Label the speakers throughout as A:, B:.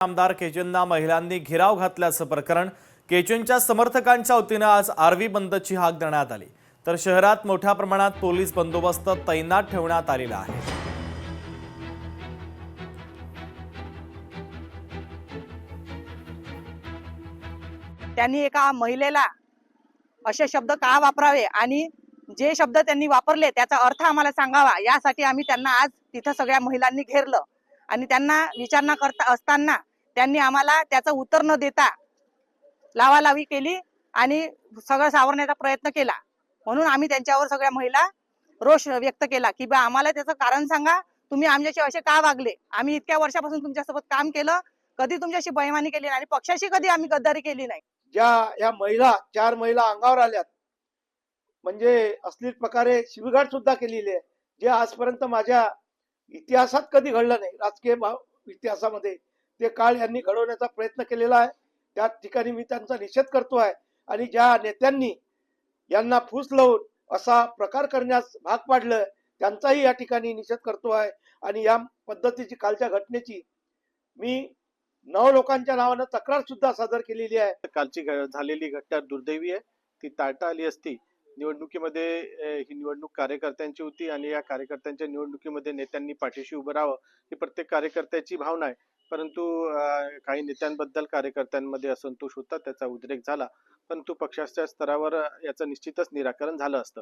A: आमदार केजूंना महिलांनी घेराव घातल्याचं प्रकरण केजूंच्या समर्थकांच्या वतीनं आज आरवी बंदची हाक देण्यात आली, तर शहरात मोठ्या प्रमाणात पोलीस बंदोबस्त तैनात ठेवण्यात आलेला आहे।
B: त्यांनी एका महिलेला असे शब्द का वापरावे आणि जे शब्द त्यांनी वापरले त्याचा अर्थ आम्हाला सांगावा, यासाठी आम्ही त्यांना आज तिथं सगळ्या महिलांनी घेरलं आणि त्यांना विचारणा करता असताना त्यांनी आम्हाला त्याचं उत्तर न देता लावालावी केली आणि सगळं सावरण्याचा प्रयत्न केला। म्हणून आम्ही त्यांच्यावर सगळ्या महिला रोष व्यक्त केला की बा आम्हाला त्याचं कारण सांगा, तुम्ही आमच्याशी असे का वागले? आम्ही इतक्या वर्षापासून तुमच्यासोबत काम केलं, कधी तुमच्याशी बेईमानी केली नाही, पक्षाशी कधी आम्ही गद्दारी केली नाही।
C: या महिला 4 महिला अंगावर आल्यात म्हणजे अश्लील प्रकारे शिवीगाळ सुद्धा केलेली आहे, जे आजपर्यंत माझ्या इतिहासात कधी घडलं नाही। राजकीय इतिहासामध्ये ते काळ यांनी घडवण्याचा प्रयत्न केलेला आहे। त्या ठिकाणी मी त्यांचा निषेध करतो आहे आणि ज्या नेत्यांनी यांना फूस लावून असा प्रकार करण्यास भाग पाडलं त्यांचाही या ठिकाणी निषेध करतो आहे। आणि या पद्धतीची कालच्या घटनेची मी 9 लोकांच्या नावाने तक्रार सुद्धा सादर केलेली आहे।
D: कालची झालेली घटना दुर्दैवी आहे, ती टाळता आली असती। निवडणुकीमध्ये ही निवडणूक कार्यकर्त्यांची होती आणि या कार्यकर्त्यांच्या निवडणुकीमध्ये नेत्यांनी पाठीशी उभं राहावं ही प्रत्येक कार्यकर्त्याची भावना आहे, परंतु काही नेत्यांबद्दल कार्यकर्त्यांमध्ये असंतोष होता, त्याचा उद्रेक झाला, परंतु पक्षाच्या स्तरावर याचं निश्चितच निराकरण झालं असतं।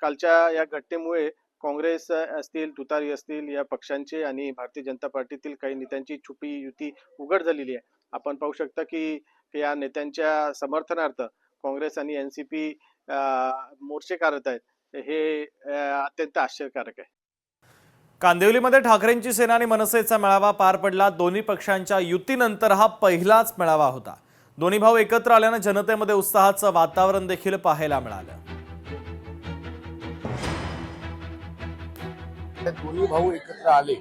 D: कालच्या या घटनेमुळे काँग्रेस असतील, तुतारी असतील या पक्षांचे आणि भारतीय जनता पार्टीतील काही नेत्यांची छुपी युती उघड झालेली आहे। आपण पाहू शकता की या नेत्यांच्या समर्थनार्थ काँग्रेस आणि एनसीपी मोर्चे काढत आहेत, हे अत्यंत आश्चर्यकारक आहे।
A: कांदिवलीमध्ये ठाकरेंची सेना आणि मनसेचा मेळावा पार पडला। दोन्ही पक्षांच्या युतीनंतर हा पहिलाच मेळावा होता। दोन्ही भाऊ एकत्र आल्याने जनतेमध्ये उत्साहाचं वातावरण देखील पाहायला मिळालं।
E: दोन्ही भाऊ एकत्र आले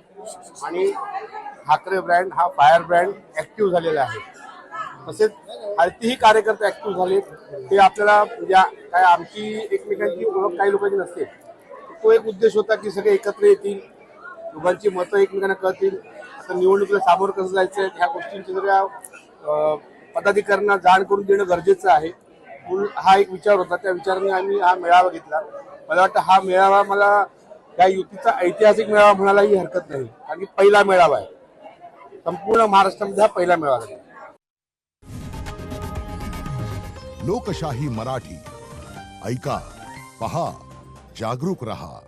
E: आणि ठाकरे ब्रँड हा फायर ब्रँड ऍक्टिव्ह झालेला आहे। तसेच हलतीही कार्यकर्ते ऍक्टिव्ह झाले। ते आपल्याला काय आमची एकमेकांची ओळख काही लोकांची नसते, तो एक उद्देश होता की सगळे एकत्र येतील, दोघांची मतं एकमेकांना कळतील, आता निवडणुकीला सामोरं कसं जायचं ह्या गोष्टींची सगळ्या पदाधिकाऱ्यांना जाण करून देणं गरजेचं आहे। हा एक विचार होता, त्या विचाराने आम्ही हा मेळावा घेतला। मला वाटतं हा मेळावा मला या युतीचा ऐतिहासिक मेळावा म्हणायलाही हरकत नाही, कारण पहिला मेळावा आहे, संपूर्ण महाराष्ट्रामध्ये हा पहिला मेळावा आहे।
F: लोकशाही मराठी ऐका, पहा, जागरूक रहा।